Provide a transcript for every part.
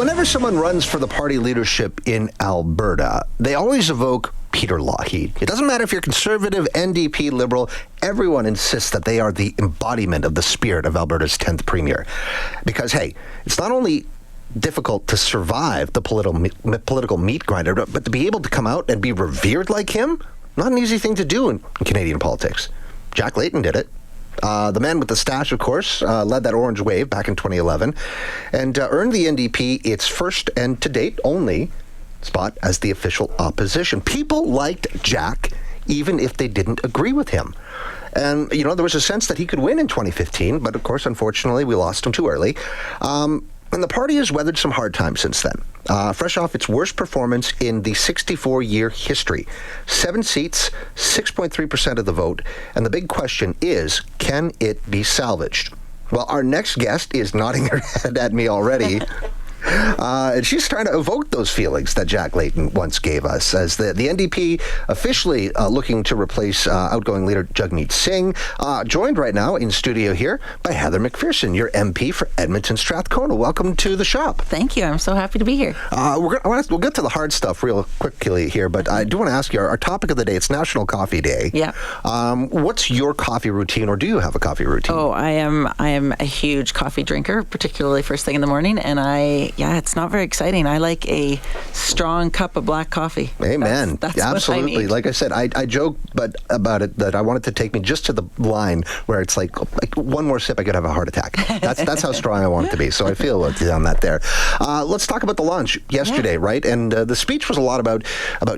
whenever someone runs for the party leadership in Alberta, they always evoke Peter Lougheed. It doesn't matter if you're Conservative, NDP, Liberal, everyone insists that they are the embodiment of the spirit of Alberta's 10th Premier. Because, hey, it's not only difficult to survive the political meat grinder, but to be able to come out and be revered like him, not an easy thing to do in Canadian politics. Jack Layton did it. The man with the stash, of course, led that orange wave back in 2011 and earned the NDP its first and to date only spot as the official opposition. People liked Jack even if they didn't agree with him. And, you know, there was a sense that he could win in 2015, but of course, unfortunately, we lost him too early. And the party has weathered some hard times since then. Fresh off its worst performance in the 64-year history. 7 seats, 6.3% of the vote. And the big question is, can it be salvaged? Well, our next guest is nodding her head at me already. And she's trying to evoke those feelings that Jack Layton once gave us as the NDP officially looking to replace outgoing leader Jagmeet Singh, joined right now in studio here by Heather McPherson, your MP for Edmonton Strathcona. Welcome to the shop. Thank you. I'm so happy to be here. We'll get to the hard stuff real quickly here, but I do want to ask you, our topic of the day, it's National Coffee Day. Yeah. What's your coffee routine, or do you have a coffee routine? Oh, I am a huge coffee drinker, particularly first thing in the morning, and it's not very exciting. I like a strong cup of black coffee. Amen. That's absolutely. What I need. Like I said, I joke about it that I want it to take me just to the line where it's like one more sip, I could have a heart attack. That's how strong I want it to be. So I feel on that there. Let's talk about the launch yesterday, right? And the speech was a lot about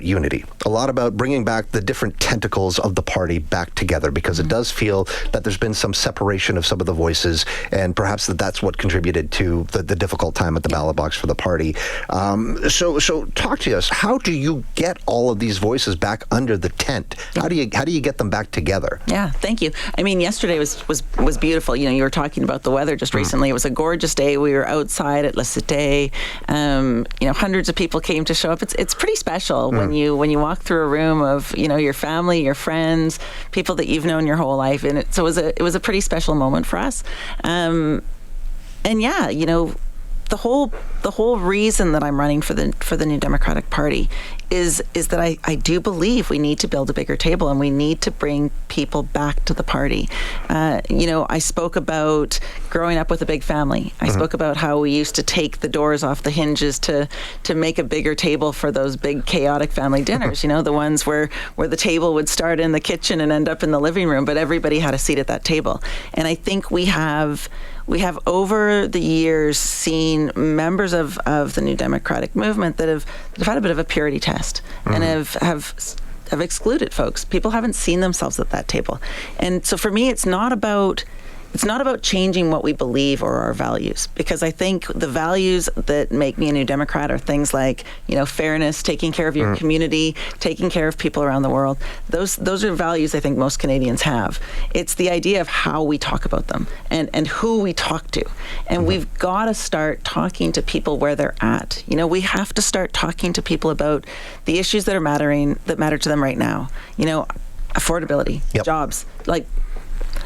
unity, a lot about bringing back the different tentacles of the party back together, because it does feel that there's been some separation of some of the voices, and perhaps that's what contributed to the difficult time at the ballot box for the party. So talk to us. How do you get all of these voices back under the tent? How do you get them back together? Yeah, thank you. I mean, yesterday was beautiful. You know, you were talking about the weather just recently. It was a gorgeous day. We were outside at La Cité. Hundreds of people came to show up. It's pretty special when you walk through a room of, you know, your family, your friends, people that you've known your whole life, and it was a pretty special moment for us. The whole reason that I'm running for the New Democratic Party is that I do believe we need to build a bigger table, and we need to bring people back to the party. I spoke about growing up with a big family. I spoke about how we used to take the doors off the hinges to make a bigger table for those big chaotic family dinners, you know, the ones where the table would start in the kitchen and end up in the living room, but everybody had a seat at that table. And I think we have over the years seen members of the New Democratic movement that have had a bit of a purity test and have excluded folks. People haven't seen themselves at that table. And so for me, it's not about changing what we believe or our values, because I think the values that make me a New Democrat are things like, you know, fairness, taking care of your community, taking care of people around the world. Those are values I think most Canadians have. It's the idea of how we talk about them and who we talk to. And we've got to start talking to people where they're at. You know, we have to start talking to people about the issues that matter to them right now. You know, affordability, jobs, like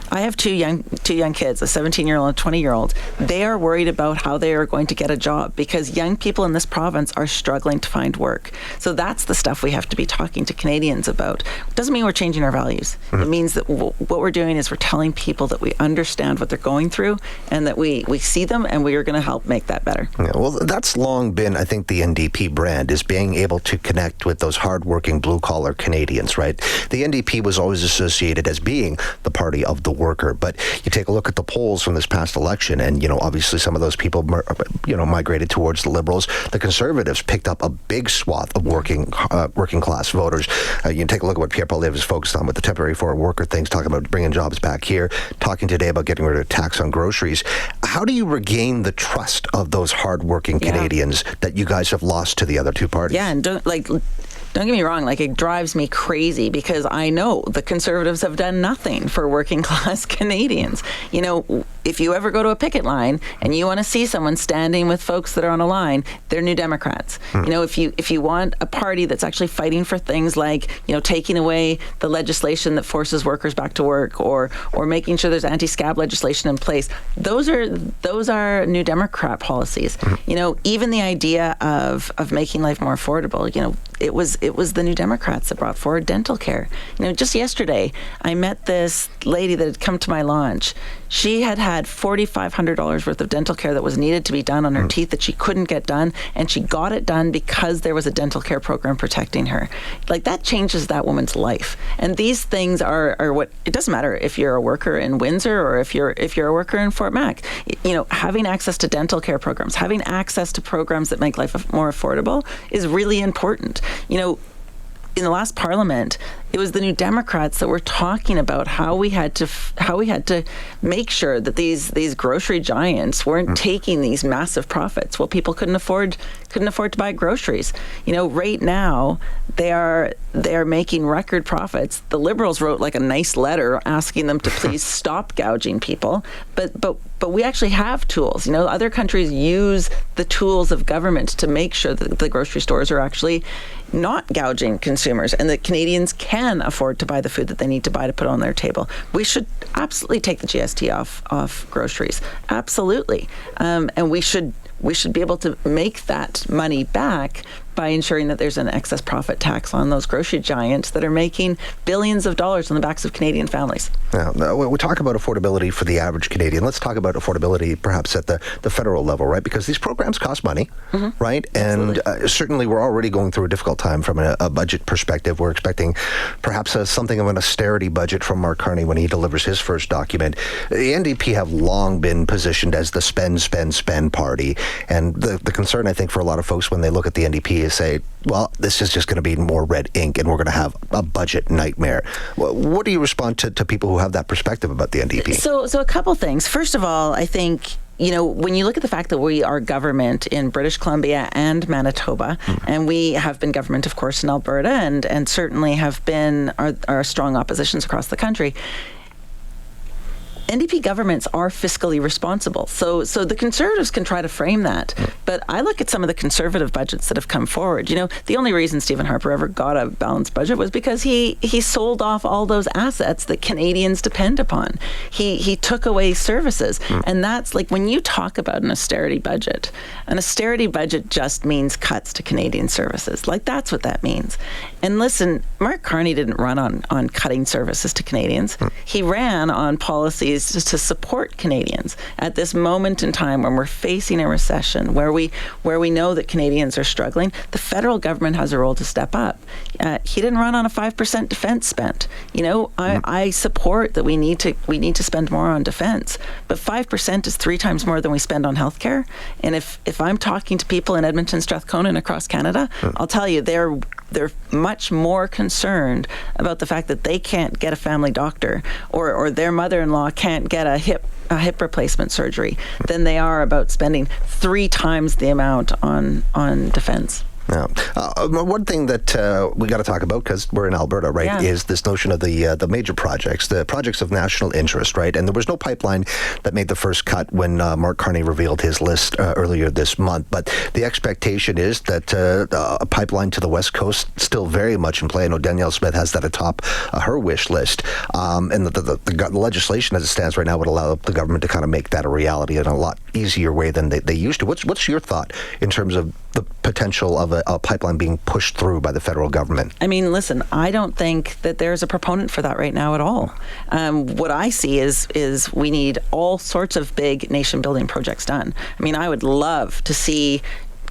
I have two young kids, a 17-year-old and a 20-year-old. They are worried about how they are going to get a job because young people in this province are struggling to find work. So that's the stuff we have to be talking to Canadians about. It doesn't mean we're changing our values. It means that what we're doing is we're telling people that we understand what they're going through and that we see them and we are going to help make that better. Yeah, well, that's long been, I think, the NDP brand, is being able to connect with those hardworking blue-collar Canadians, right? The NDP was always associated as being the party of the worker, but you take a look at the polls from this past election, and obviously some of those people migrated towards the Liberals. The Conservatives picked up a big swath of working class voters. You take a look at what Pierre Poilievre is focused on with the temporary foreign worker things, talking about bringing jobs back here, talking today about getting rid of tax on groceries. How do you regain the trust of those hardworking Canadians that you guys have lost to the other two parties? Yeah, and don't get me wrong, it drives me crazy because I know the Conservatives have done nothing for working class Canadians. if you ever go to a picket line and you want to see someone standing with folks that are on a line, they're New Democrats. If you want a party that's actually fighting for things like, taking away the legislation that forces workers back to work, or making sure there's anti-scab legislation in place, those are New Democrat policies. Even the idea of making life more affordable, it was the New Democrats that brought forward dental care. Just yesterday, I met this lady that had come to my launch. She had $4,500 worth of dental care that was needed to be done on her teeth that she couldn't get done, and she got it done because there was a dental care program protecting her. Like, that changes that woman's life. And these things are what, it doesn't matter if you're a worker in Windsor or if you're a worker in Fort Mac. Having access to dental care programs, having access to programs that make life more affordable is really important. In the last Parliament, it was the New Democrats that were talking about how we had to make sure that these grocery giants weren't taking these massive profits. Well, people couldn't afford to buy groceries. Right now they are making record profits. The Liberals wrote like a nice letter asking them to please stop gouging people, but we actually have tools. Other countries use the tools of government to make sure that the grocery stores are actually not gouging consumers, and that Canadians can afford to buy the food that they need to buy to put on their table. We should absolutely take the GST off groceries. Absolutely. And we should be able to make that money back by ensuring that there's an excess profit tax on those grocery giants that are making billions of dollars on the backs of Canadian families. Now, we talk about affordability for the average Canadian. Let's talk about affordability perhaps at the federal level, right? Because these programs cost money, right? And certainly we're already going through a difficult time from a budget perspective. We're expecting perhaps something of an austerity budget from Mark Carney when he delivers his first document. The NDP have long been positioned as the spend party. And the concern, I think, for a lot of folks when they look at the NDP is say, well, this is just going to be more red ink and we're going to have a budget nightmare. What do you respond to people who have that perspective about the NDP? So a couple things. First of all, I think, when you look at the fact that we are government in British Columbia and Manitoba, and we have been government, of course, in Alberta, and certainly have been our strong oppositions across the country, NDP governments are fiscally responsible. So the Conservatives can try to frame that. But I look at some of the Conservative budgets that have come forward. The only reason Stephen Harper ever got a balanced budget was because he sold off all those assets that Canadians depend upon. He took away services. And that's like, when you talk about an austerity budget just means cuts to Canadian services. Like, that's what that means. And listen, Mark Carney didn't run on cutting services to Canadians. He ran on policies just to support Canadians at this moment in time when we're facing a recession, where we know that Canadians are struggling. The federal government has a role to step up. He didn't run on a 5% defense spend. I support that we need to spend more on defense, but 5% is 3 times more than we spend on healthcare. And if I'm talking to people in Edmonton, Strathcona, and across Canada, I'll tell you they're much more concerned about the fact that they can't get a family doctor, or their mother-in-law can't get a hip replacement surgery, than they are about spending 3 times the amount on defense. Yeah. One thing that we got to talk about, because we're in Alberta, right, is this notion of the major projects, the projects of national interest, right? And there was no pipeline that made the first cut when Mark Carney revealed his list earlier this month. But the expectation is that a pipeline to the West Coast still very much in play. I know Danielle Smith has that atop her wish list. And the legislation as it stands right now would allow the government to kind of make that a reality in a lot easier way than they used to. What's your thought in terms of the potential of a pipeline being pushed through by the federal government? I mean, listen, I don't think that there's a proponent for that right now at all. What I see is we need all sorts of big nation-building projects done. I mean, I would love to see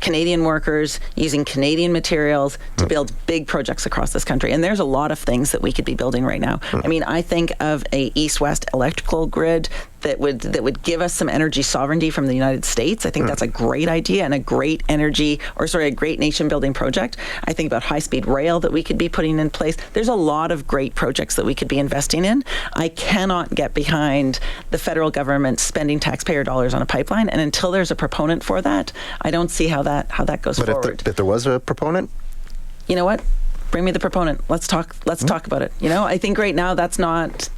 Canadian workers using Canadian materials to build big projects across this country. And there's a lot of things that we could be building right now. I mean, I think of a east-west electrical grid that would give us some energy sovereignty from the United States. I think that's a great idea and a great a great nation-building project. I think about high-speed rail that we could be putting in place. There's a lot of great projects that we could be investing in. I cannot get behind the federal government spending taxpayer dollars on a pipeline, and until there's a proponent for that, I don't see how that goes forward. But if there was a proponent? You know what? Bring me the proponent. Let's talk about it. I think right now that's not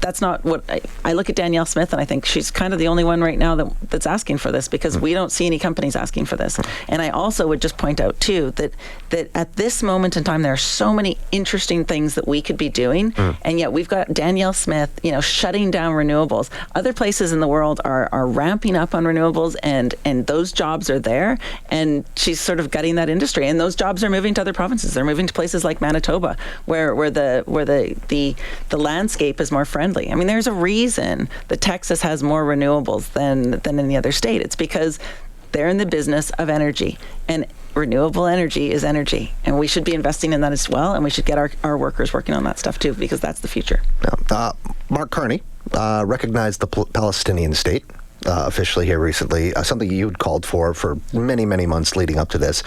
that's not what I look at Danielle Smith, and I think she's kind of the only one right now that's asking for this, because we don't see any companies asking for this. And I also would just point out too that at this moment in time there are so many interesting things that we could be doing, and yet we've got Danielle Smith, shutting down renewables. Other places in the world are ramping up on renewables, and those jobs are there, and she's sort of gutting that industry, and those jobs are moving to other provinces. They're moving to places like Manitoba, where the landscape is more friendly. I mean, there's a reason that Texas has more renewables than any other state. It's because they're in the business of energy, and renewable energy is energy, and we should be investing in that as well, and we should get our workers working on that stuff too, because that's the future. Mark Carney recognized the Palestinian state officially here recently, something you'd called for many, many months leading up to this.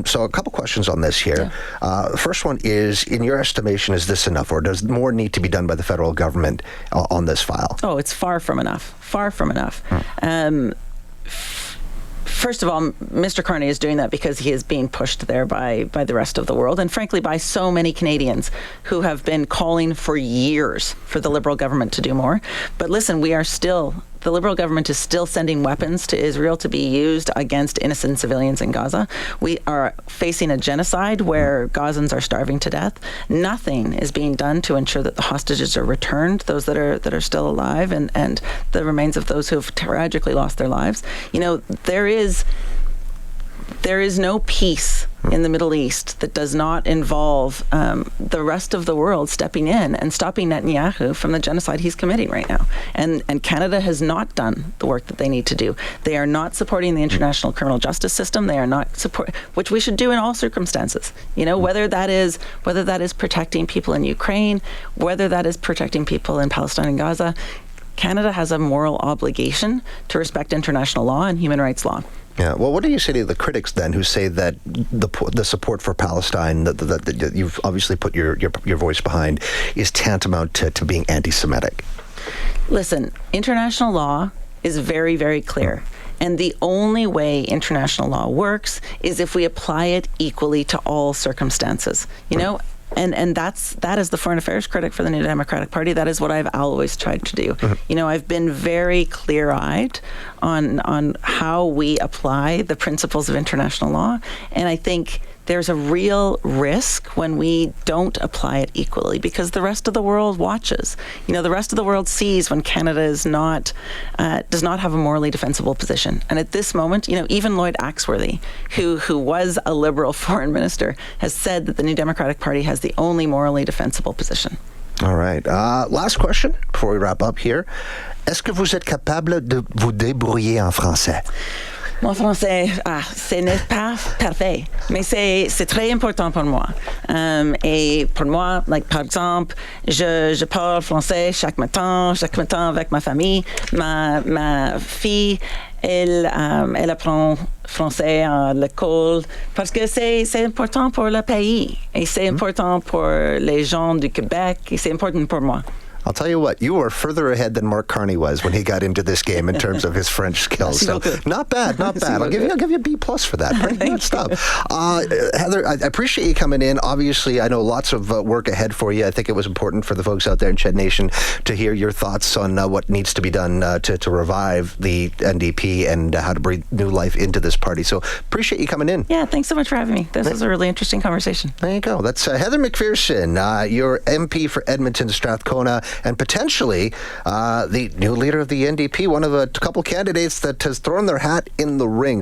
So a couple questions on this here. The first one is, in your estimation, is this enough, or does more need to be done by the federal government on this file? Oh, it's far from enough. Far from enough. First of all, Mr. Carney is doing that because he is being pushed there by the rest of the world, and frankly by so many Canadians who have been calling for years for the Liberal government to do more. But listen, the Liberal government is still sending weapons to Israel to be used against innocent civilians in Gaza. We are facing a genocide where Gazans are starving to death. Nothing is being done to ensure that the hostages are returned, those that are still alive, and the remains of those who have tragically lost their lives. There is no peace in the Middle East that does not involve the rest of the world stepping in and stopping Netanyahu from the genocide he's committing right now. And Canada has not done the work that they need to do. They are not supporting the international criminal justice system. They are not which we should do in all circumstances. Whether that is protecting people in Ukraine, whether that is protecting people in Palestine and Gaza. Canada has a moral obligation to respect international law and human rights law. Yeah. Well, what do you say to the critics then, who say that the support for Palestine that you've obviously put your voice behind is tantamount to being anti-Semitic? Listen, international law is very, very clear. And the only way international law works is if we apply it equally to all circumstances. And that is the foreign affairs critic for the New Democratic Party. That is what I've always tried to do. I've been very clear-eyed on how we apply the principles of international law, and I think there's a real risk when we don't apply it equally, because the rest of the world watches. The rest of the world sees when Canada does not have a morally defensible position. And at this moment, even Lloyd Axworthy, who was a Liberal foreign minister, has said that the New Democratic Party has the only morally defensible position. All right. Last question before we wrap up here. Est-ce que vous êtes capable de vous débrouiller en français? Mon français, ce n'est pas parfait, mais c'est très important pour moi. Et pour moi, par exemple, je parle français chaque matin avec ma famille. Ma fille, elle apprend français à l'école parce que c'est important pour le pays et c'est important pour les gens du Québec et c'est important pour moi. I'll tell you what, you were further ahead than Mark Carney was when he got into this game in terms of his French skills. So not bad. I'll give you a B+ for that. Pretty good stuff. Heather, I appreciate you coming in. Obviously, I know lots of work ahead for you. I think it was important for the folks out there in Ched Nation to hear your thoughts on what needs to be done to revive the NDP and how to breathe new life into this party. So appreciate you coming in. Yeah, thanks so much for having me. This was a really interesting conversation. There you go. That's Heather McPherson, your MP for Edmonton Strathcona, and potentially the new leader of the NDP, one of a couple candidates that has thrown their hat in the ring.